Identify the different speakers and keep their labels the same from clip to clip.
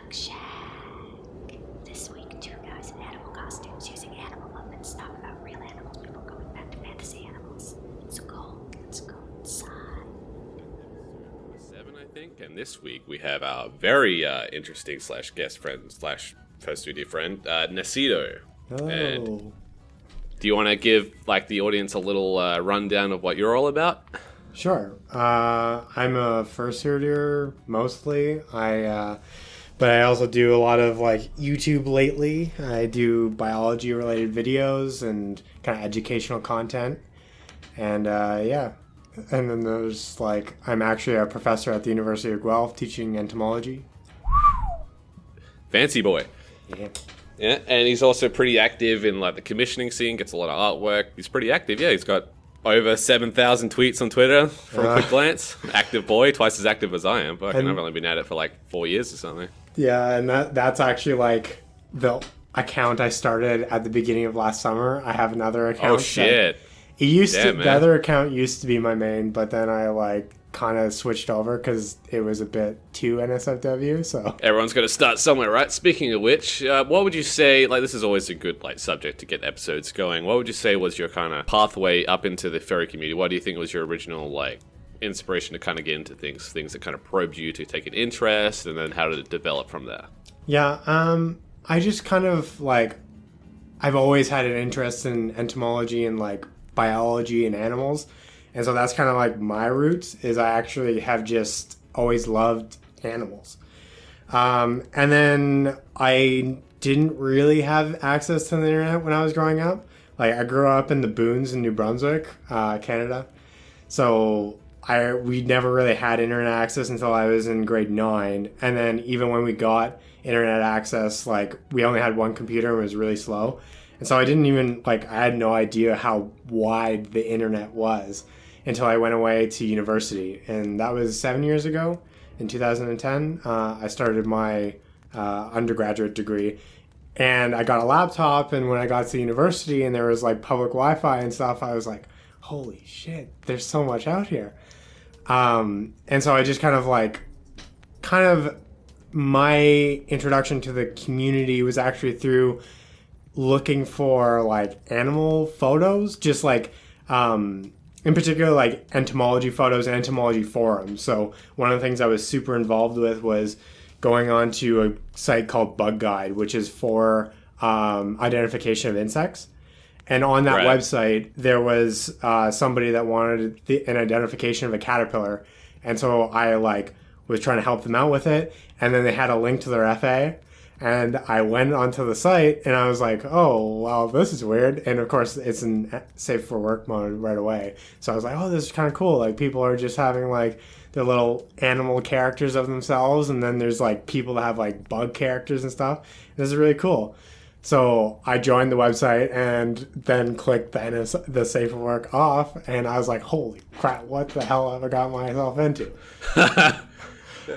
Speaker 1: Cuckshack. This week, two guys in animal costumes using animal movements talk about real animals before going back to fantasy animals. It's cold. Let's go inside.
Speaker 2: 7, I think, and this week we have our very interesting / guest friend / Fursuiting friend, Nasido.
Speaker 3: Oh.
Speaker 2: And do you want to give the audience a little rundown of what you're all about?
Speaker 3: Sure. I'm a fursuiter mostly. But I also do a lot of YouTube lately. I do biology related videos and kind of educational content. And yeah. And then there's I'm actually a professor at the University of Guelph teaching entomology.
Speaker 2: Fancy boy.
Speaker 3: Yeah.
Speaker 2: Yeah, and he's also pretty active in the commissioning scene, gets a lot of artwork. He's pretty active, yeah. He's got over 7,000 tweets on Twitter from a quick glance. Active boy, twice as active as I am. But I've only been at it for 4 years or something.
Speaker 3: Yeah, and that's actually the account I started at the beginning of last summer. I have another account.
Speaker 2: Oh shit.
Speaker 3: The other account used to be my main, but then I kind of switched over because it was a bit too NSFW. So
Speaker 2: everyone's got to start somewhere, right? Speaking of which, what would you say? This is always a good subject to get episodes going. What would you say was your kind of pathway up into the furry community? What do you think was your original inspiration to kind of get into things that kind of probed you to take an interest, and then how did it develop from there?
Speaker 3: Yeah, I just kind of I've always had an interest in entomology and biology and animals. And so that's kind of my roots, is I actually have just always loved animals. And then I didn't really have access to the internet when I was growing up. I grew up in the boons in New Brunswick, Canada. So we never really had internet access until I was in grade 9. And then even when we got internet access, we only had one computer and it was really slow. And so I didn't even, I had no idea how wide the internet was until I went away to university. And that was 7 years ago, in 2010. I started my undergraduate degree. And I got a laptop, and when I got to university and there was public Wi-Fi and stuff, I was like, holy shit, there's so much out here. And so I just kind of my introduction to the community was actually through looking for animal photos, just in particular entomology photos and entomology forums. So one of the things I was super involved with was going on to a site called Bug Guide, which is for identification of insects. And on that website, there was somebody that wanted an identification of a caterpillar. And so I was trying to help them out with it. And then they had a link to their FA. And I went onto the site and I was like, oh, well, this is weird. And of course, it's in safe for work mode right away. So I was like, oh, this is kind of cool. People are just having their little animal characters of themselves. And then there's people that have bug characters and stuff. This is really cool. So I joined the website and then clicked the safe for work off. And I was like, holy crap, what the hell have I got myself into?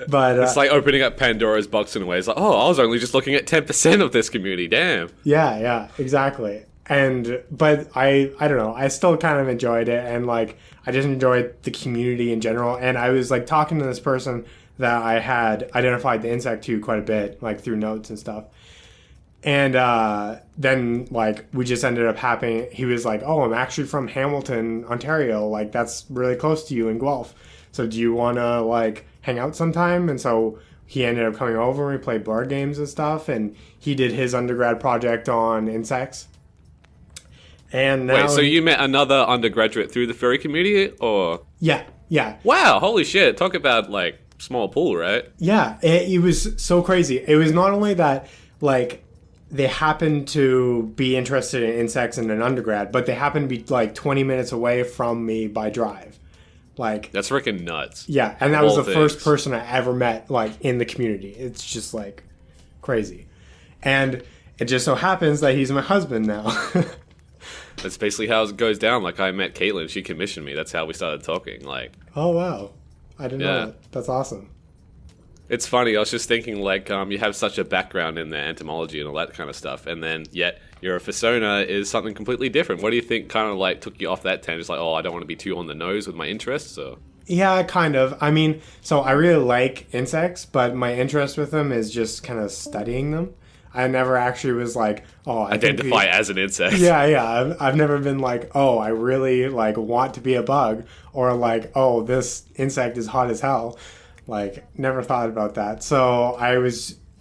Speaker 3: But
Speaker 2: it's opening up Pandora's box in a way. It's I was only just looking at 10% of this community. Damn.
Speaker 3: Yeah, exactly. But I don't know. I still kind of enjoyed it, and I just enjoyed the community in general. And I was talking to this person that I had identified the insect to quite a bit, through notes and stuff. And then we just ended up happening. He was like, "Oh, I'm actually from Hamilton, Ontario. That's really close to you in Guelph. So do you want to hang out sometime?" And so he ended up coming over and we played board games and stuff. And he did his undergrad project on insects. And now
Speaker 2: so you met another undergraduate through the furry community, or?
Speaker 3: Yeah.
Speaker 2: Wow, holy shit! Talk about small pool, right?
Speaker 3: Yeah, it was so crazy. It was not only that they happened to be interested in insects in an undergrad, but they happened to be 20 minutes away from me by drive.
Speaker 2: That's freaking nuts.
Speaker 3: Yeah, and that was the first person I ever met in the community. It's just crazy. And it just so happens that he's my husband now.
Speaker 2: That's basically how it goes down. I met Caitlin, she commissioned me. That's how we started talking.
Speaker 3: Oh wow. I didn't know that. That's awesome.
Speaker 2: It's funny, I was just thinking you have such a background in the entomology and all that kind of stuff, and then yet your fursona is something completely different. What do you think kind of took you off that tangent? I don't want to be too on the nose with my interests, or?
Speaker 3: Yeah, kind of. I mean, so I really like insects, but my interest with them is just kind of studying them. I never actually was like, oh, I think
Speaker 2: Identify as an insect.
Speaker 3: yeah. I've never been like, oh, I really like want to be a bug, or like, oh, this insect is hot as hell. Like, never thought about that. So I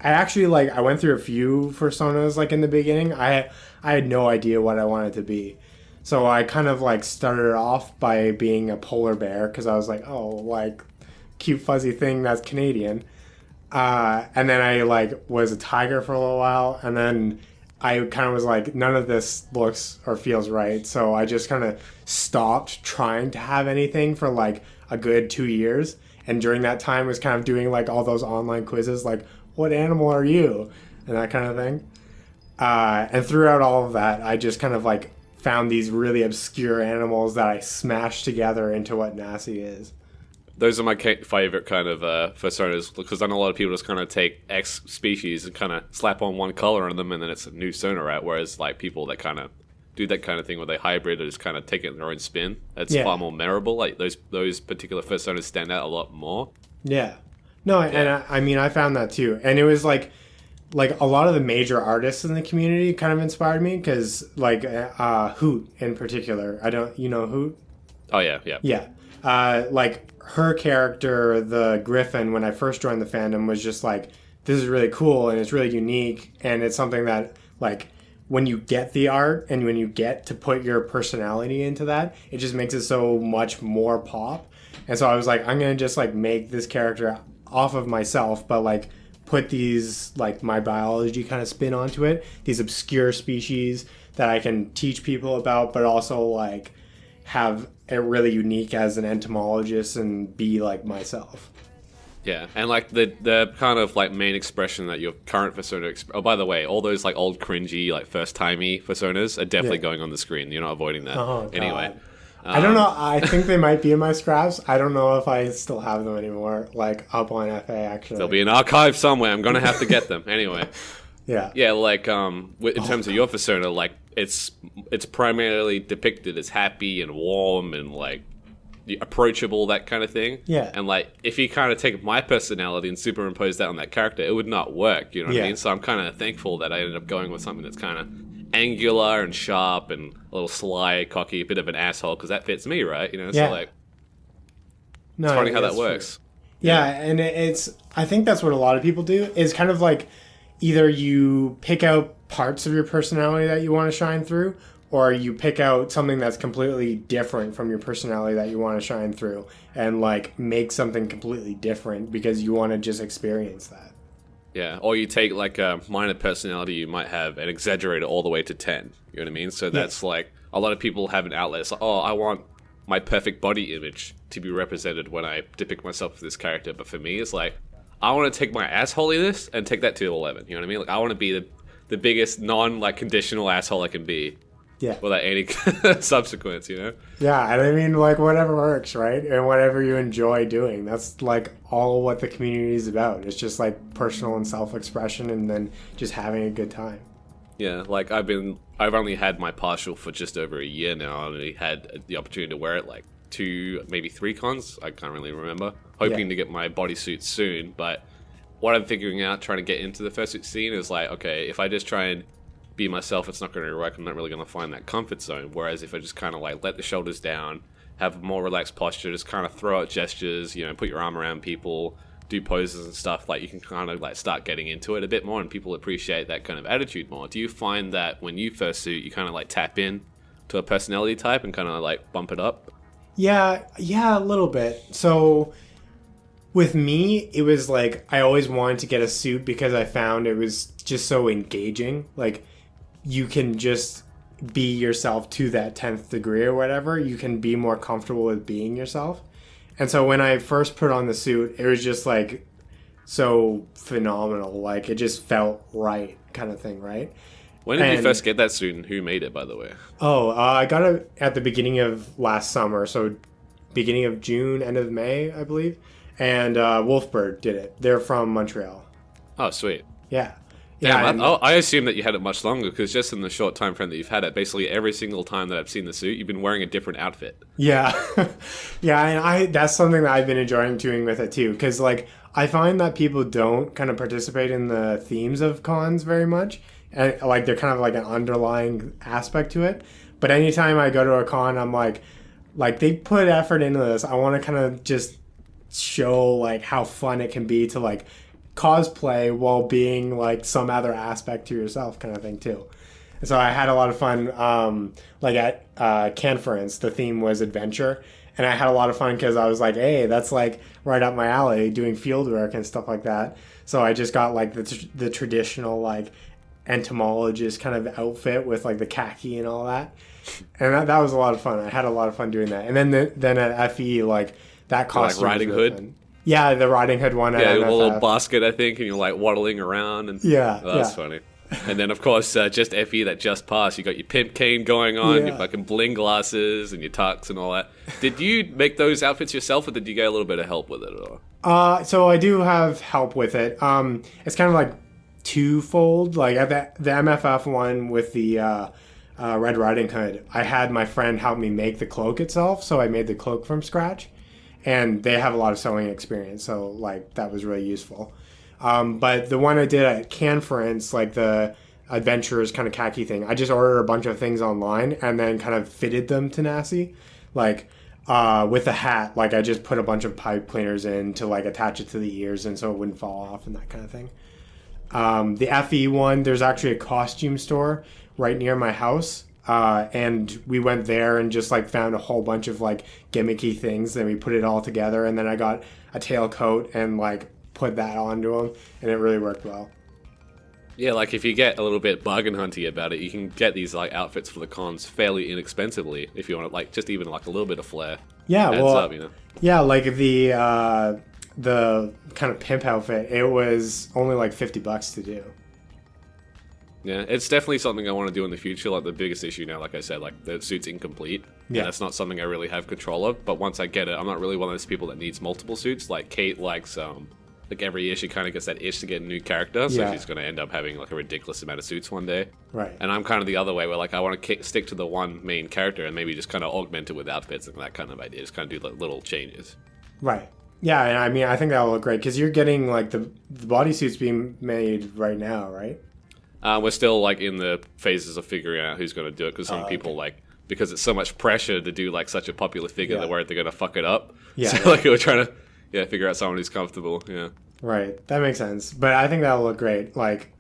Speaker 3: actually like, I went through a few personas like in the beginning. I had no idea what I wanted to be. So I kind of like started off by being a polar bear because I was like, oh, like cute fuzzy thing that's Canadian. And then I like was a tiger for a little while, and then I kind of was like, none of this looks or feels right. So I just kind of stopped trying to have anything for like a good 2 years. And during that time was kind of doing like all those online quizzes, like, what animal are you? And that kind of thing. And throughout all of that, I just kind of like found these really obscure animals that I smashed together into what Nasi is.
Speaker 2: Those are my favorite kind of Fursonas, because I know a lot of people just kind of take X species and kind of slap on one color on them, and then it's a new Sonorat. Whereas like people that kind of do that kind of thing where they hybrid or just kind of take it in their own spin, it's far more memorable. Like those particular Fursonas stand out a lot more.
Speaker 3: Yeah. No, and I mean, I found that too. And it was like a lot of the major artists in the community kind of inspired me because like Hoot in particular. You know Hoot?
Speaker 2: Oh, yeah.
Speaker 3: Yeah. Like her character, the Griffin, when I first joined the fandom was just like, this is really cool and it's really unique. And it's something that like when you get the art and when you get to put your personality into that, it just makes it so much more pop. And so I was like, I'm going to just like make this character off of myself, but like put these like my biology kind of spin onto it, these obscure species that I can teach people about, but also like have it really unique as an entomologist and be like myself.
Speaker 2: Yeah, and like the kind of like main expression that your current persona oh, by the way, all those like old cringy like first timey personas are definitely going on the screen. You're not avoiding that. Anyway.
Speaker 3: I don't know. I think they might be in my scraps. I don't know if I still have them anymore, like up on FA actually.
Speaker 2: They'll be in archive somewhere. I'm gonna have to get them anyway.
Speaker 3: Yeah,
Speaker 2: like in terms of your persona, like it's primarily depicted as happy and warm and like approachable, that kind of thing.
Speaker 3: Yeah.
Speaker 2: And like if you kind of take my personality and superimpose that on that character, it would not work. You know what I mean? So I'm kind of thankful that I ended up going with something that's kind of angular and sharp and a little sly, cocky, a bit of an asshole, because that fits me, right? You know, so like, it's funny how that works.
Speaker 3: True. Yeah, and I think that's what a lot of people do, is kind of like either you pick out parts of your personality that you want to shine through, or you pick out something that's completely different from your personality that you want to shine through and like make something completely different because you want to just experience that.
Speaker 2: Yeah, or you take like a minor personality you might have and exaggerate it all the way to 10. You know what I mean? So that's like, a lot of people have an outlet. It's like, oh, I want my perfect body image to be represented when I depict myself as this character. But for me, it's like, I want to take my assholiness and take that to 11. You know what I mean? Like, I want to be the biggest like conditional asshole I can be.
Speaker 3: Yeah.
Speaker 2: Without any subsequence, you know?
Speaker 3: Yeah, and I mean, like, whatever works, right? And whatever you enjoy doing. That's, like, all what the community is about. It's just, like, personal and self-expression and then just having a good time.
Speaker 2: Yeah, like, I've only had my partial for just over a year now. I only had the opportunity to wear it, like, 2, maybe 3 cons. I can't really remember. Hoping to get my bodysuit soon, but what I'm figuring out, trying to get into the fursuit scene is, like, okay, if I just try and be myself, it's not going to work. I'm not really going to find that comfort zone. Whereas if I just kind of like let the shoulders down, have a more relaxed posture, just kind of throw out gestures, you know, put your arm around people, do poses and stuff, like you can kind of like start getting into it a bit more, and people appreciate that kind of attitude more. Do you find that when you fursuit, you kind of like tap in to a personality type and kind of like bump it up?
Speaker 3: Yeah, a little bit. So with me, it was like I always wanted to get a suit because I found it was just so engaging. Like, you can just be yourself to that 10th degree or whatever. You can be more comfortable with being yourself. And so when I first put on the suit, it was just like so phenomenal. Like, it just felt right, kind of thing, right?
Speaker 2: When did you first get that suit, and who made it, by the way?
Speaker 3: I got it at the beginning of last summer. So beginning of June, end of May, I believe. And Wolfbird did it. They're from Montreal.
Speaker 2: Oh, sweet.
Speaker 3: Yeah.
Speaker 2: Yeah,
Speaker 3: and-
Speaker 2: I assume that you had it much longer because just in the short time frame that you've had it, basically every single time that I've seen the suit, you've been wearing a different outfit.
Speaker 3: Yeah. Yeah, and that's something that I've been enjoying doing with it too, because like I find that people don't kind of participate in the themes of cons very much, and like they're kind of like an underlying aspect to it. But anytime I go to a con, I'm like they put effort into this. I want to kind of just show like how fun it can be to like cosplay while being like some other aspect to yourself, kind of thing too. And so I had a lot of fun. Like at Conference, the theme was adventure, and I had a lot of fun because I was like, hey, that's like right up my alley, doing field work and stuff like that. So I just got like the traditional like entomologist kind of outfit with like the khaki and all that, and that was a lot of fun. I had a lot of fun doing that. And then at FE, like that costume,
Speaker 2: like Riding
Speaker 3: was really
Speaker 2: Hood.
Speaker 3: fun. Yeah, the Riding Hood one.
Speaker 2: Yeah,
Speaker 3: at
Speaker 2: with a
Speaker 3: MFF.
Speaker 2: little basket, I think, and you're like waddling around. And
Speaker 3: Yeah,
Speaker 2: that's
Speaker 3: yeah.
Speaker 2: funny. And then, of course, just FE that just passed. You got your pimp cane going on,
Speaker 3: Yeah.
Speaker 2: your fucking bling glasses, and your tux and all that. Did you make those outfits yourself, or did you get a little bit of help with it at all?
Speaker 3: So I do have help with it. It's kind of like twofold. Like at the MFF one with the Red Riding Hood, I had my friend help me make the cloak itself. So I made the cloak from scratch, and they have a lot of sewing experience. So like that was really useful. But the one I did at Conference, like the adventurers kind of khaki thing, I just ordered a bunch of things online and then kind of fitted them to Nasi. Like with the hat, like I just put a bunch of pipe cleaners in to like attach it to the ears and so it wouldn't fall off and that kind of thing. The FE one, there's actually a costume store right near my house. And we went there and just like found a whole bunch of like gimmicky things. Then we put it all together, and then I got a tailcoat and like put that onto them, and it really worked well.
Speaker 2: Yeah, like if you get a little bit bargain hunty about it, you can get these like outfits for the cons fairly inexpensively if you want to, like just even like a little bit of flair.
Speaker 3: Yeah,
Speaker 2: adds
Speaker 3: well,
Speaker 2: up, you know.
Speaker 3: yeah, like the kind of pimp outfit, it was only like $50 to do.
Speaker 2: Yeah, it's definitely something I want to do in the future. Like the biggest issue now, like I said, like the suit's incomplete.
Speaker 3: Yeah.
Speaker 2: And that's not something I really have control of. But once I get it, I'm not really one of those people that needs multiple suits. Like Kate likes, like every year she kind of gets that itch to get a new character, so
Speaker 3: Yeah.
Speaker 2: she's going to end up having like a ridiculous amount of suits one day.
Speaker 3: Right.
Speaker 2: And I'm kind of the other way, where like I want to stick to the one main character and maybe just kind of augment it with outfits and that kind of idea. Just kind of do like, little changes.
Speaker 3: Right. Yeah, and I mean, I think that will look great because you're getting like the bodysuits being made right now, right?
Speaker 2: We're still like in the phases of figuring out who's going to do it because some people like, because it's so much pressure to do like such a popular figure,
Speaker 3: Yeah.
Speaker 2: they're worried they're going to fuck it up.
Speaker 3: Yeah,
Speaker 2: So
Speaker 3: yeah.
Speaker 2: like we're trying to figure out someone who's comfortable. Yeah.
Speaker 3: Right. That makes sense. But I think that'll look great. Like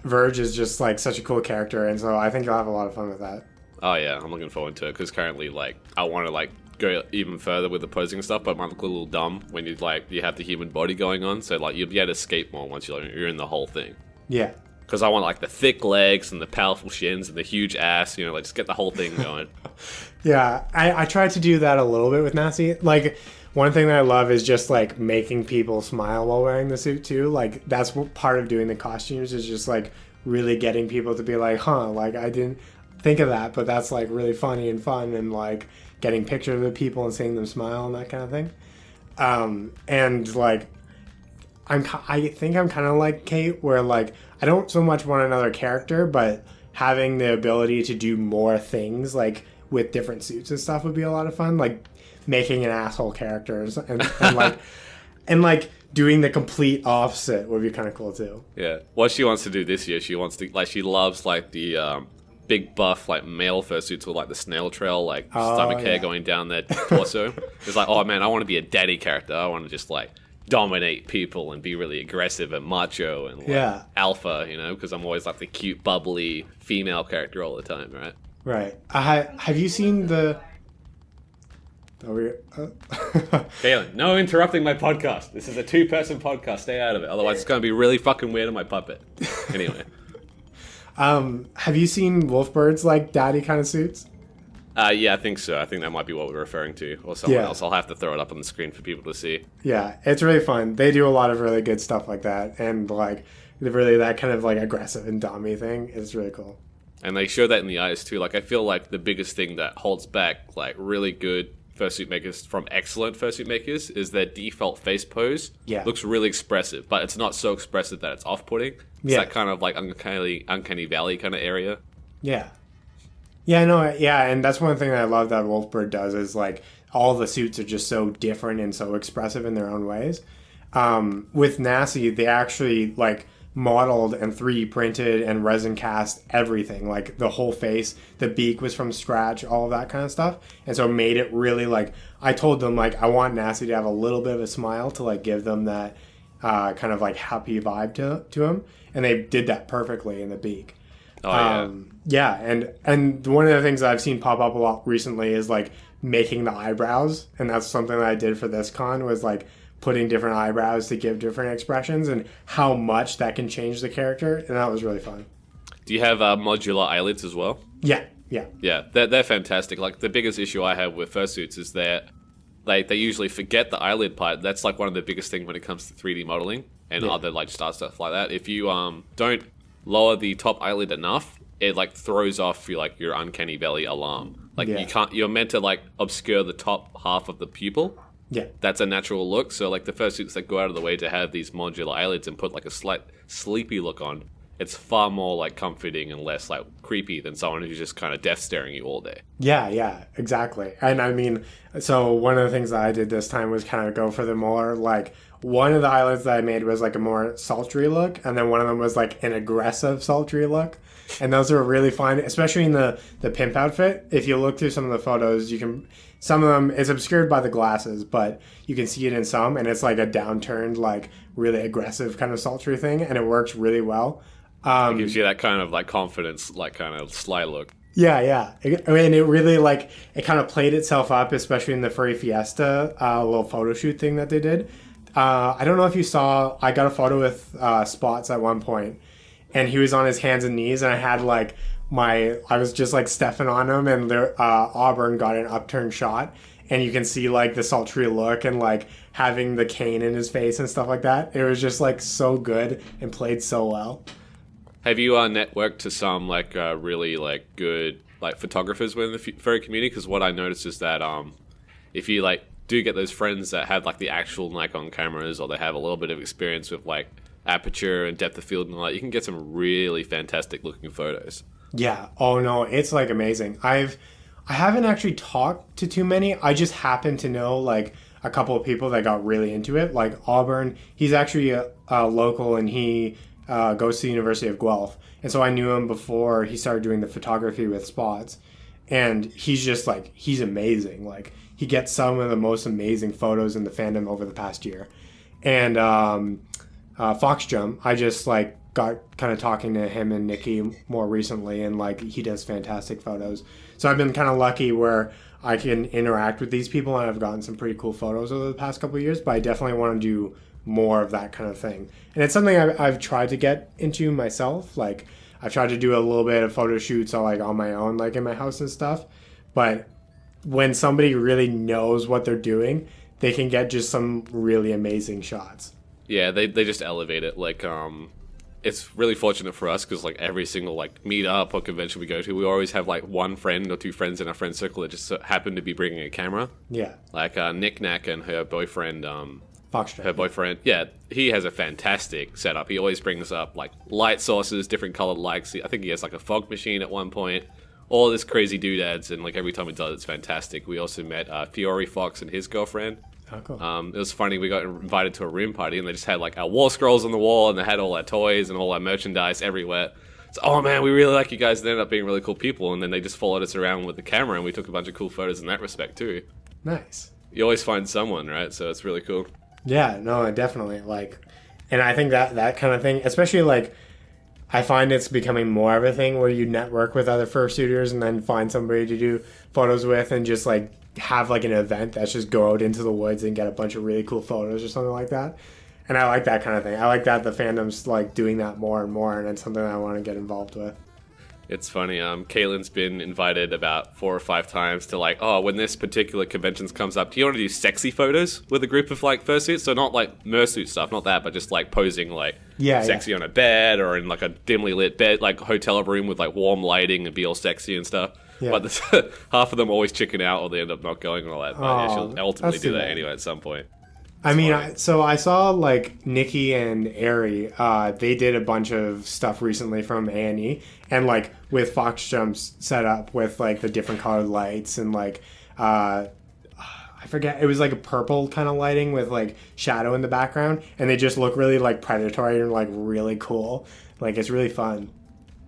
Speaker 3: Verge is just like such a cool character, and so I think you'll have a lot of fun with that.
Speaker 2: Oh yeah, I'm looking forward to it because currently like I want to like go even further with the posing stuff, but it might look a little dumb when you have the human body going on. So like you'll be able to escape more once you're in the whole thing.
Speaker 3: Yeah.
Speaker 2: Because I want like the thick legs and the powerful shins and the huge ass, like just get the whole thing going.
Speaker 3: Yeah, I tried to do that a little bit with Nasi. Like, one thing that I love is just like making people smile while wearing the suit too. Like, that's what part of doing the costumes is just like really getting people to be like, huh, like I didn't think of that, but that's like really funny and fun, and like getting pictures of the people and seeing them smile and that kind of thing. And like, I think I'm kind of like Kate, where like I don't so much want another character, but having the ability to do more things like with different suits and stuff would be a lot of fun. Like making an asshole characters and like doing the complete opposite would be kind of cool too.
Speaker 2: Yeah. What she wants to do this year, she loves like the big buff like male fursuits with like the snail trail like stomach hair
Speaker 3: yeah.
Speaker 2: going down their torso. It's like, oh man, I want to be a daddy character. I want to just like dominate people and be really aggressive and macho and like, alpha, because I'm always like the cute, bubbly female character all the time, right?
Speaker 3: Right. Have you seen the...
Speaker 2: Galen, no interrupting my podcast. This is a 2-person podcast. Stay out of it. Otherwise, it's going to be really fucking weird on my puppet. Anyway.
Speaker 3: Have you seen Wolfbird's like daddy kind of suits?
Speaker 2: Yeah, I think so. I think that might be what we're referring to, or someone else. I'll have to throw it up on the screen for people to see.
Speaker 3: Yeah, it's really fun. They do a lot of really good stuff like that, and like really that kind of like aggressive and dommy thing is really cool.
Speaker 2: And they show that in the eyes too. Like I feel like the biggest thing that holds back like really good fursuit makers from excellent fursuit makers is their default face pose looks really expressive, but it's not so expressive that it's off-putting. It's that kind of like uncanny valley kind of area.
Speaker 3: Yeah. Yeah, no, yeah, and that's one thing that I love that Wolfbird does is like all the suits are just so different and so expressive in their own ways. With Nasi, they actually like modeled and 3D printed and resin cast everything, like the whole face. The beak was from scratch, all of that kind of stuff, and so made it really like, I told them like I want Nasi to have a little bit of a smile to like give them that kind of like happy vibe to him, and they did that perfectly in the beak. And one of the things that I've seen pop up a lot recently is like making the eyebrows, and that's something that I did for this con, was like putting different eyebrows to give different expressions and how much that can change the character, and that was really fun.
Speaker 2: Do you have modular eyelids as well?
Speaker 3: Yeah.
Speaker 2: They're fantastic. Like the biggest issue I have with fursuits is that they usually forget the eyelid part. That's like one of the biggest things when it comes to 3D modeling and other like stuff like that. If you don't lower the top eyelid enough, it like throws off your uncanny valley alarm. Like you're meant to like obscure the top half of the pupil.
Speaker 3: Yeah.
Speaker 2: That's a natural look. So like the fursuits that go out of the way to have these modular eyelids and put like a slight sleepy look on, it's far more like comforting and less like creepy than someone who's just kind of death staring you all day.
Speaker 3: Yeah, exactly. And I mean, so one of the things that I did this time was kind of go for the more like, one of the eyelids that I made was like a more sultry look, and then one of them was like an aggressive sultry look. And those are really fun, especially in the pimp outfit. If you look through some of the photos, you can, some of them, it's obscured by the glasses, but you can see it in some, and it's like a downturned, like really aggressive kind of sultry thing, and it works really well.
Speaker 2: It gives you that kind of like confidence, like kind of sly look.
Speaker 3: Yeah. I mean, it really like, it kind of played itself up, especially in the Furry Fiesta little photo shoot thing that they did. I don't know if you saw, I got a photo with Spots at one point, and he was on his hands and knees, and I had like I was just like stepping on him, and Auburn got an upturned shot, and you can see like the sultry look and like having the cane in his face and stuff like that. It was just like so good and played so well.
Speaker 2: Have you networked to some like really like good like photographers within the furry community? Because what I noticed is that if you like do get those friends that have like the actual Nikon cameras, or they have a little bit of experience with like aperture and depth of field and all that, you can get some really fantastic looking photos. Yeah.
Speaker 3: Oh no, it's like amazing. I haven't actually talked to too many. I just happen to know like a couple of people that got really into it. Like Auburn, he's actually a local, and he goes to the University of Guelph. And so I knew him before he started doing the photography with Spots. And he's just like, he's amazing. Like he gets some of the most amazing photos in the fandom over the past year. And Foxjump, I just like got kind of talking to him and Nikki more recently, and like he does fantastic photos. So I've been kind of lucky where I can interact with these people, and I've gotten some pretty cool photos over the past couple of years, but I definitely want to do more of that kind of thing. And it's something I've tried to get into myself. Like I've tried to do a little bit of photo shoots on my own, like in my house and stuff. But when somebody really knows what they're doing, they can get just some really amazing shots.
Speaker 2: Yeah, they just elevate it. Like, it's really fortunate for us because like every single like meetup or convention we go to, we always have like one friend or two friends in our friend circle that just happen to be bringing a camera.
Speaker 3: Yeah.
Speaker 2: Like Nick Knack and her boyfriend,
Speaker 3: Foxtrot.
Speaker 2: Her boyfriend, yeah, he has a fantastic setup. He always brings up like light sources, different colored lights. I think he has like a fog machine at one point. All this crazy doodads, and like every time he does, it's fantastic. We also met Fiore Fox and his girlfriend.
Speaker 3: Oh, cool.
Speaker 2: It was funny. We got invited to a room party, and they just had like our wall scrolls on the wall, and they had all our toys and all our merchandise everywhere. So, oh man, we really like you guys. And they ended up being really cool people, and then they just followed us around with the camera, and we took a bunch of cool photos in that respect too.
Speaker 3: Nice.
Speaker 2: You always find someone, right? So it's really cool.
Speaker 3: Yeah, no, definitely. Like, and I think that kind of thing, especially like, I find it's becoming more of a thing where you network with other fursuiters and then find somebody to do photos with, and just like have like an event that's just go out into the woods and get a bunch of really cool photos or something like that. And I like that kind of thing. I like that the fandom's like doing that more and more, and it's something I want to get involved with.
Speaker 2: It's funny. Caitlin's been invited about 4 or 5 times to like, oh, when this particular convention comes up, do you want to do sexy photos with a group of like fursuits? So not like mersuit stuff, not that, but just like posing like sexy on a bed or in like a dimly lit bed, like hotel room with like warm lighting and be all sexy and stuff.
Speaker 3: Yeah.
Speaker 2: But half of them always chicken out or they end up not going and all that. But yeah, she'll ultimately
Speaker 3: that's
Speaker 2: do
Speaker 3: too
Speaker 2: that
Speaker 3: bad.
Speaker 2: anyway at some point.
Speaker 3: I mean, so I saw like Nikki and Ari. They did a bunch of stuff recently from A&E, and like with Fox Jumps set up with like the different colored lights and like I forget, it was like a purple kind of lighting with like shadow in the background, and they just look really like predatory and like really cool. Like it's really fun.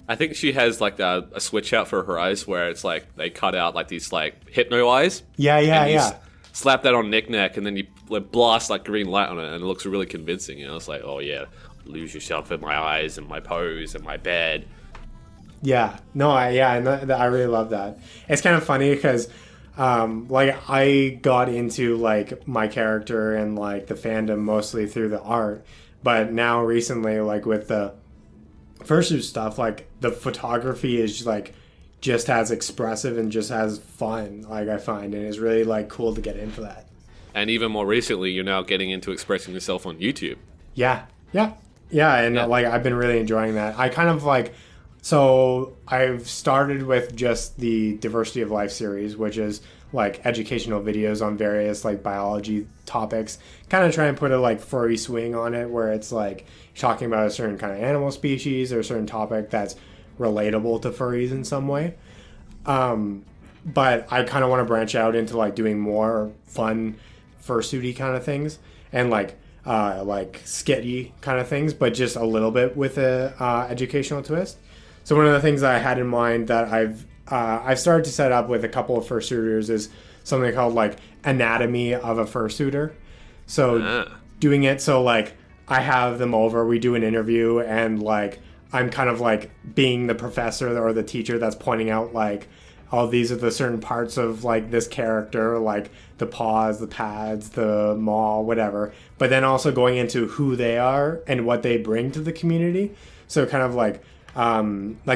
Speaker 2: I think she has like a switch out for her eyes where it's like they cut out like these like hypno eyes.
Speaker 3: Yeah,
Speaker 2: and you
Speaker 3: yeah.
Speaker 2: slap that on Nick Nack and then you like, blast like green light on it and it looks really convincing. You know, it's like, oh yeah, lose yourself in my eyes and my pose and my bed.
Speaker 3: Yeah, no, I really love that. It's kind of funny because, like, I got into like my character and like the fandom mostly through the art, but now recently, like with the fursuit stuff, like the photography is like just as expressive and just as fun. Like I find, and it's really like cool to get into that.
Speaker 2: And even more recently, you're now getting into expressing yourself on YouTube.
Speaker 3: Yeah, and like I've been really enjoying that. I kind of like. So I've started with just the Diversity of Life series, which is like educational videos on various like biology topics. Kind of try and put a like furry swing on it, where it's like talking about a certain kind of animal species or a certain topic that's relatable to furries in some way. But I kind of want to branch out into like doing more fun fursuity kind of things and like skitty kind of things, but just a little bit with a educational twist. So one of the things that I had in mind that I've started to set up with a couple of fursuiters is something called like Anatomy of a Fursuiter. So doing it so like I have them over, we do an interview, and like I'm kind of like being the professor or the teacher that's pointing out like, oh, these are the certain parts of like this character, like the paws, the pads, the maw, whatever. But then also going into who they are and what they bring to the community. So kind of like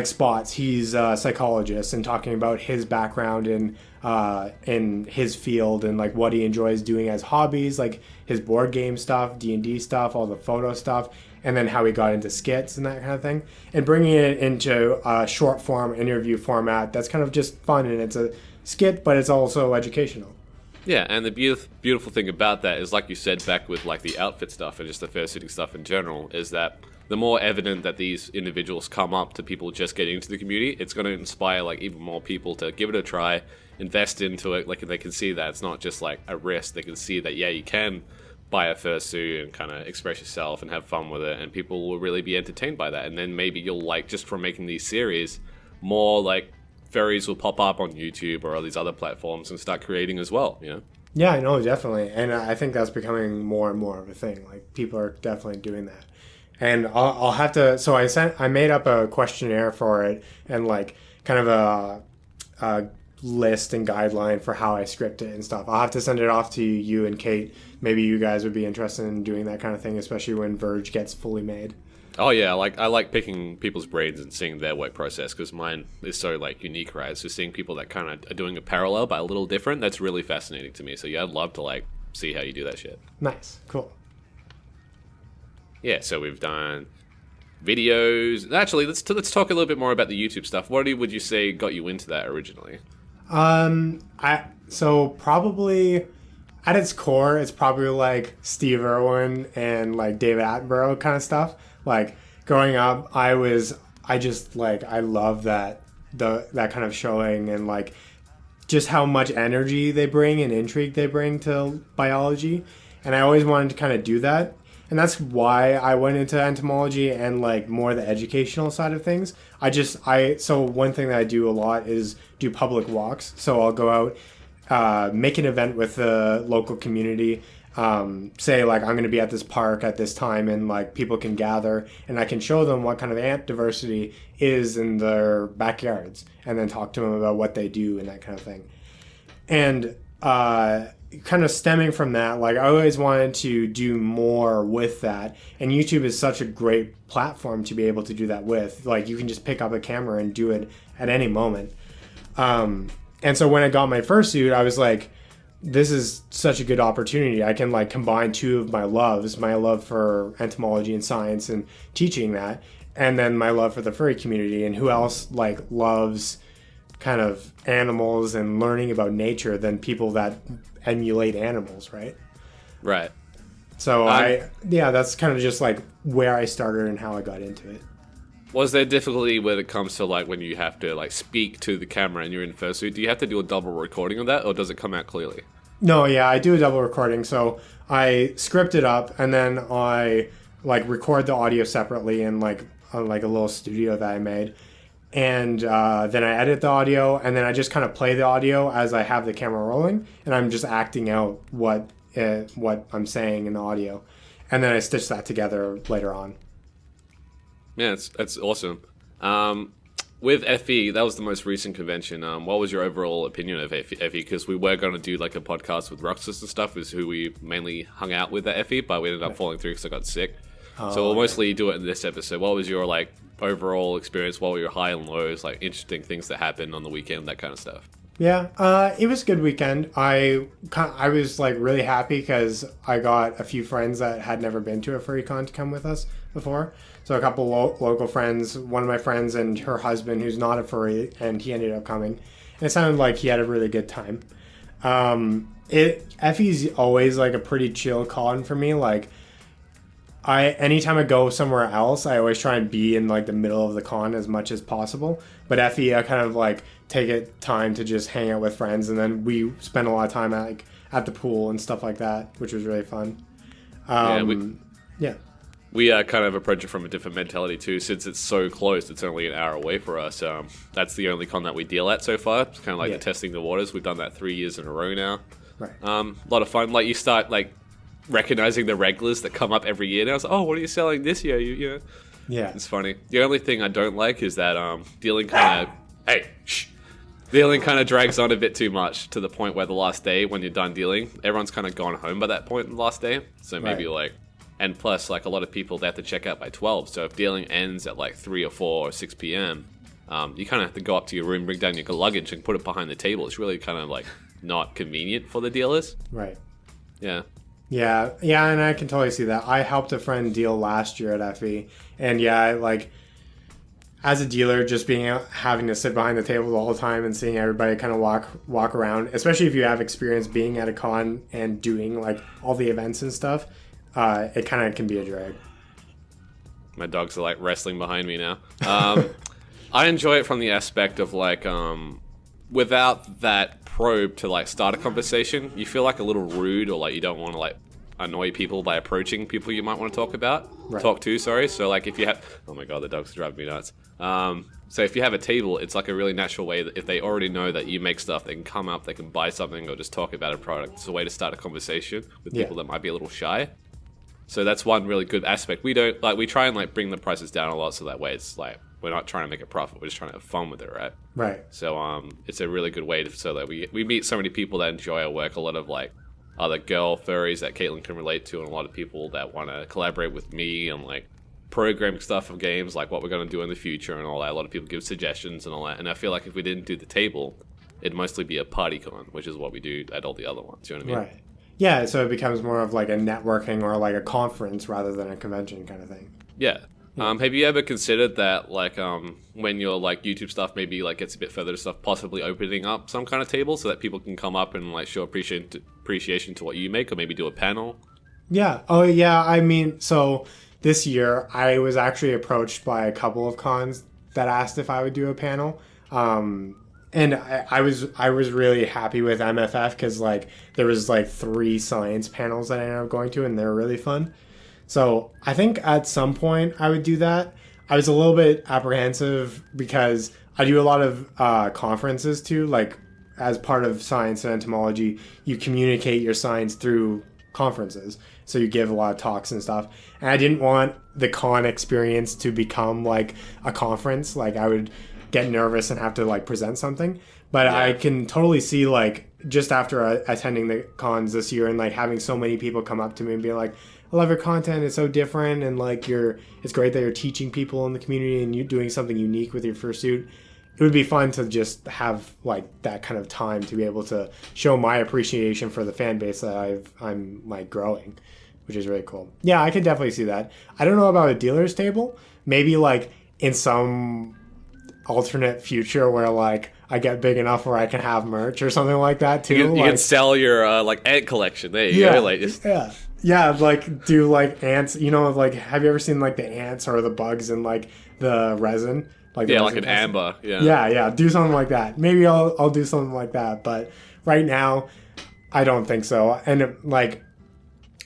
Speaker 3: Spots, he's a psychologist and talking about his background in his field and like what he enjoys doing as hobbies, like his board game stuff, D&D stuff, all the photo stuff, and then how he got into skits and that kind of thing, and bringing it into a short form interview format that's kind of just fun, and it's a skit, but it's also educational.
Speaker 2: Yeah, and the beautiful thing about that is, like you said, back with like the outfit stuff and just the fursuiting stuff in general, is that the more evident that these individuals come up to people just getting into the community, it's going to inspire like even more people to give it a try, invest into it. Like they can see that it's not just like a risk. They can see that, yeah, you can buy a fursuit and kind of express yourself and have fun with it, and people will really be entertained by that. And then maybe you'll like, just from making these series, more like furries will pop up on YouTube or all these other platforms and start creating as well, you know?
Speaker 3: Yeah, I know, definitely. And I think that's becoming more and more of a thing. Like people are definitely doing that. And I'll have to. So I made up a questionnaire for it and like kind of a list and guideline for how I script it and stuff. I'll have to send it off to you and Kate. Maybe you guys would be interested in doing that kind of thing, especially when Verge gets fully made.
Speaker 2: Oh yeah, I like picking people's brains and seeing their work process, because mine is so like unique, right? So seeing people that kind of are doing a parallel but a little different, that's really fascinating to me. So yeah, I'd love to like see how you do that shit.
Speaker 3: Nice, cool.
Speaker 2: Yeah, so we've done videos. Actually, let's talk a little bit more about the YouTube stuff. What would you say got you into that originally?
Speaker 3: So probably at its core, it's probably like Steve Irwin and like David Attenborough kind of stuff. Like growing up, I just like I love that kind of showing and like just how much energy they bring and intrigue they bring to biology, and I always wanted to kind of do that. And that's why I went into entomology and like more the educational side of things. So one thing that I do a lot is do public walks. So I'll go out, make an event with the local community, say like I'm going to be at this park at this time, and like people can gather and I can show them what kind of ant diversity is in their backyards, and then talk to them about what they do and that kind of thing. And kind of stemming from that, like I always wanted to do more with that, and YouTube is such a great platform to be able to do that with. Like you can just pick up a camera and do it at any moment. And so when I got my fursuit, I was like, this is such a good opportunity. I can like combine two of my loves, my love for entomology and science and teaching that, and then my love for the furry community. And who else like loves kind of animals and learning about nature than people that emulate animals, right?
Speaker 2: Right.
Speaker 3: So that's kind of just like where I started and how I got into it.
Speaker 2: Was there difficulty when it comes to like when you have to like speak to the camera and you're in fursuit? Do you have to do a double recording of that, or does it come out clearly?
Speaker 3: No, yeah, I do a double recording. So I script it up and then I like record the audio separately in like on like a little studio that I made. And then I edit the audio and then I just kind of play the audio as I have the camera rolling, and I'm just acting out what I'm saying in the audio. And then I stitch that together later on.
Speaker 2: Yeah, that's awesome. With FE, that was the most recent convention. What was your overall opinion of FE? Because we were going to do like a podcast with Roxas and stuff, is who we mainly hung out with at FE, but we ended up falling through because I got sick. So we'll mostly do it in this episode. What was your like overall experience? What were your high and lows? Like interesting things that happened on the weekend, that kind of stuff.
Speaker 3: Yeah, it was a good weekend. I was like really happy because I got a few friends that had never been to a furry con to come with us before. So a couple local friends, one of my friends and her husband, who's not a furry, and he ended up coming. And it sounded like he had a really good time. FE's always like a pretty chill con for me. Like anytime I go somewhere else, I always try and be in like the middle of the con as much as possible. But FE, I kind of like take it time to just hang out with friends, and then we spend a lot of time at the pool and stuff like that, which was really fun.
Speaker 2: We kind of approach it from a different mentality too. Since it's so close, it's only an hour away for us. That's the only con that we deal at so far. It's kind of like the testing the waters. We've done that 3 years in a row now.
Speaker 3: Right.
Speaker 2: A lot of fun. Like you start like recognizing the regulars that come up every year now. It's like, oh, what are you selling this year? You know.
Speaker 3: Yeah.
Speaker 2: It's funny. The only thing I don't like is that dealing kind of dealing kind of drags on a bit too much to the point where the last day when you're done dealing, everyone's kind of gone home by that point in the last day. So maybe like. And plus, like, a lot of people, they have to check out by 12. So if dealing ends at, like, 3 or 4 or 6 p.m., you kind of have to go up to your room, bring down your luggage, and put it behind the table. It's really kind of, like, not convenient for the dealers.
Speaker 3: Right.
Speaker 2: Yeah.
Speaker 3: Yeah, and I can totally see that. I helped a friend deal last year at FE. And, yeah, like, as a dealer, just being out, having to sit behind the table the whole time and seeing everybody kind of walk around, especially if you have experience being at a con and doing, like, all the events and stuff, it kind of can be a drag.
Speaker 2: My dogs are like wrestling behind me now. I enjoy it from the aspect of like, without that probe to like start a conversation, you feel like a little rude, or like you don't want to like annoy people by approaching people you might want to talk to. Sorry. So like if you have, oh my god, the dogs drive me nuts. So if you have a table, it's like a really natural way that if they already know that you make stuff, they can come up, they can buy something, or just talk about a product. It's a way to start a conversation with people that might be a little shy. So that's one really good aspect. We try and like bring the prices down a lot, so that way it's like we're not trying to make a profit, we're just trying to have fun with it, right?
Speaker 3: Right.
Speaker 2: So it's a really good way so that we meet so many people that enjoy our work. A lot of like other girl furries that Caitlin can relate to, and a lot of people that want to collaborate with me and like programming stuff of games, like what we're going to do in the future and all that. A lot of people give suggestions and all that. And I feel like if we didn't do the table, it'd mostly be a party con, which is what we do at all the other ones. You know what I mean?
Speaker 3: Right. Yeah, so it becomes more of like a networking or like a conference rather than a convention kind of thing.
Speaker 2: Yeah. Have you ever considered that, like, when your like YouTube stuff maybe like gets a bit further to stuff, possibly opening up some kind of table so that people can come up and like show appreciation to what you make, or maybe do a panel? Yeah.
Speaker 3: Oh, yeah. I mean, so this year I was actually approached by a couple of cons that asked if I would do a panel. And I was really happy with MFF because like there was like 3 science panels that I ended up going to, and they're really fun. So I think at some point I would do that. I was a little bit apprehensive because I do a lot of conferences too. Like as part of science and entomology, you communicate your science through conferences. So you give a lot of talks and stuff. And I didn't want the con experience to become like a conference. Like I would get nervous and have to like present something. But yeah. I can totally see like just after attending the cons this year and like having so many people come up to me and be like, I love your content, it's so different, and like it's great that you're teaching people in the community and you're doing something unique with your fursuit. It would be fun to just have like that kind of time to be able to show my appreciation for the fan base that I'm like growing, which is really cool. Yeah, I could definitely see that. I don't know about a dealer's table. Maybe like in some alternate future where like I get big enough where I can have merch or something like that too.
Speaker 2: You can sell your like ant collection. There you go. Like just...
Speaker 3: yeah, like do like ants. You know, like have you ever seen like the ants or the bugs in like the resin? Like the
Speaker 2: like an amber.
Speaker 3: Yeah. Do something like that. Maybe I'll do something like that. But right now, I don't think so. And like,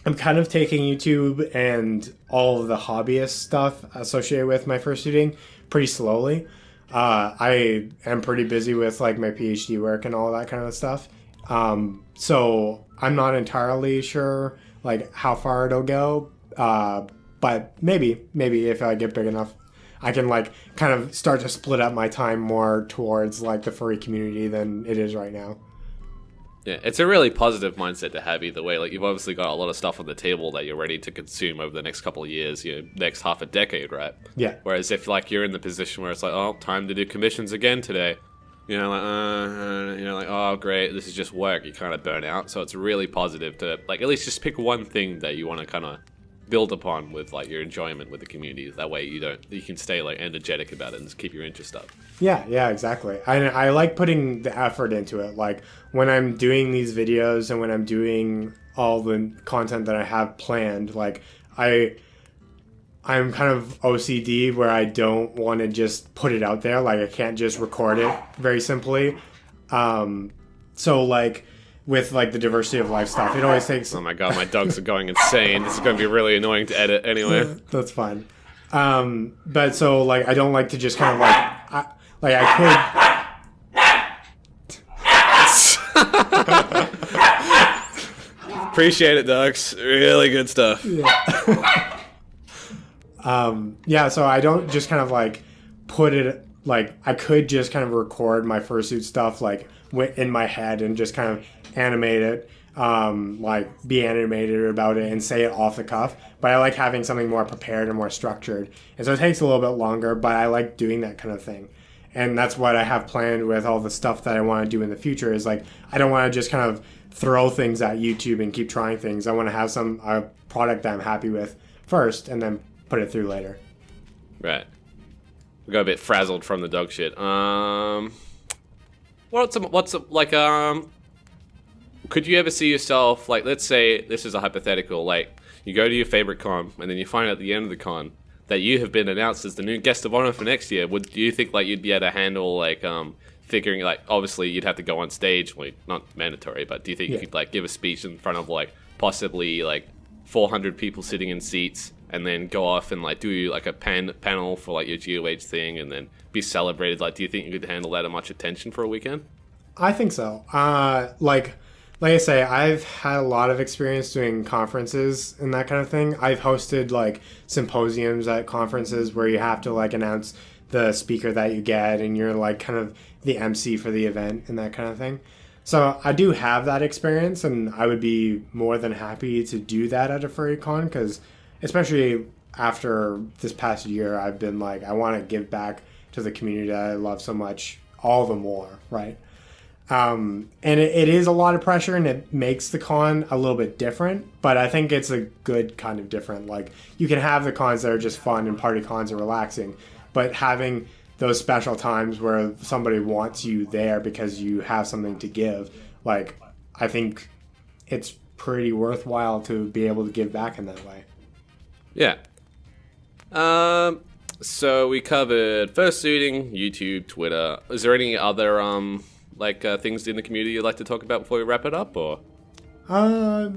Speaker 3: I'm kind of taking YouTube and all of the hobbyist stuff associated with my fursuiting pretty slowly. I am pretty busy with like my PhD work and all that kind of stuff. So I'm not entirely sure like how far it'll go. But maybe if I get big enough, I can like kind of start to split up my time more towards like the furry community than it is right now.
Speaker 2: Yeah, it's a really positive mindset to have either way. Like, you've obviously got a lot of stuff on the table that you're ready to consume over the next couple of years, next half a decade, right?
Speaker 3: Yeah.
Speaker 2: Whereas if, like, you're in the position where it's like, oh, time to do commissions again today, oh, great, this is just work, you kind of burn out. So it's really positive to, like, at least just pick one thing that you want to kind of build upon with, like, your enjoyment with the community. That way you can stay, like, energetic about it and just keep your interest up.
Speaker 3: Yeah, exactly. I like putting the effort into it. Like, when I'm doing these videos and when I'm doing all the content that I have planned, like, I'm kind of OCD where I don't want to just put it out there. Like, I can't just record it very simply. So, like, with, like, the diversity of life stuff, it always takes...
Speaker 2: Oh my god, my dogs are going insane. This is going to be really annoying to edit anyway.
Speaker 3: That's fine. But so, like, I don't like to just kind of, like, I
Speaker 2: could... Appreciate it, dogs. Really good stuff.
Speaker 3: Yeah, so I don't just kind of, like, put it... Like, I could just kind of record my fursuit stuff, like, in my head and just kind of animate it, like, be animated about it and say it off the cuff. But I like having something more prepared and more structured. And so it takes a little bit longer, but I like doing that kind of thing. And that's what I have planned with all the stuff that I want to do in the future is, like, I don't want to just kind of throw things at YouTube and keep trying things. I want to have a product that I'm happy with first and then put it through later.
Speaker 2: Right. We got a bit frazzled from the dog shit. Could you ever see yourself, like, let's say this is a hypothetical, like, you go to your favorite con and then you find out at the end of the con that you have been announced as the new guest of honor for next year. Do you think, like, you'd be able to handle, like, figuring, like, obviously you'd have to go on stage, well, not mandatory, but do you think you could, like, give a speech in front of, like, possibly, like, 400 people sitting in seats and then go off and, like, do, like, a panel for, like, your GOH thing and then be celebrated? Like, do you think you could handle that much attention for a weekend?
Speaker 3: I think so. Like I say, I've had a lot of experience doing conferences and that kind of thing. I've hosted, like, symposiums at conferences where you have to, like, announce the speaker that you get and you're, like, kind of the MC for the event and that kind of thing. So I do have that experience, and I would be more than happy to do that at a furry con, because especially after this past year, I've been like, I want to give back to the community that I love so much all the more, right? And it is a lot of pressure, and it makes the con a little bit different, but I think it's a good kind of different. Like, you can have the cons that are just fun and party cons are relaxing, but having those special times where somebody wants you there because you have something to give, like, I think it's pretty worthwhile to be able to give back in that way.
Speaker 2: Yeah. So we covered fursuiting, YouTube, Twitter. Is there any other things in the community you'd like to talk about before we wrap it up, or?
Speaker 3: I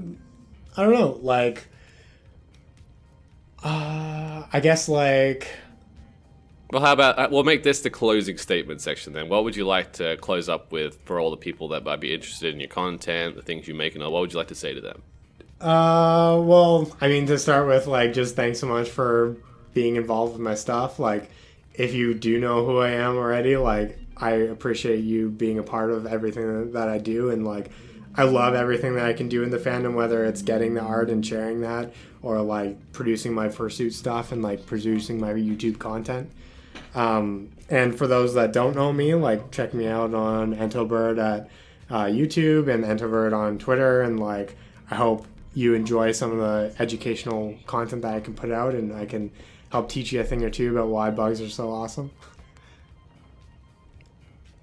Speaker 3: don't know. Like, I guess, like.
Speaker 2: Well, how about we'll make this the closing statement section then. What would you like to close up with for all the people that might be interested in your content, the things you make, and all? What would you like to say to them?
Speaker 3: Well, I mean, to start with, like, just thanks so much for being involved with my stuff. Like, if you do know who I am already, like, I appreciate you being a part of everything that I do, and, like, I love everything that I can do in the fandom, whether it's getting the art and sharing that, or, like, producing my fursuit stuff and, like, producing my YouTube content. And for those that don't know me, like, check me out on Entobird at YouTube and Entobird on Twitter, and, like, I hope you enjoy some of the educational content that I can put out, and I can help teach you a thing or two about why bugs are so awesome.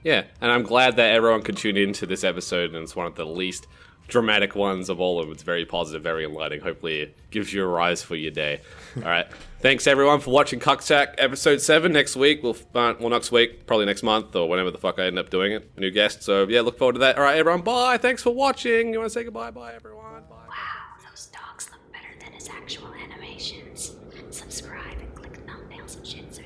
Speaker 2: Yeah, and I'm glad that everyone could tune into this episode, and it's one of the least dramatic ones of all of them. It's very positive, very enlightening. Hopefully it gives you a rise for your day. All right. Thanks, everyone, for watching Cuckshack episode 7. Next week, next week, probably next month, or whenever the fuck I end up doing it. A new guest. So, yeah, look forward to that. All right, everyone, bye. Thanks for watching. You want to say goodbye? Bye, everyone. Bye.
Speaker 1: Wow, those dogs look better than his actual animations. Subscribe and click thumbnails and shit so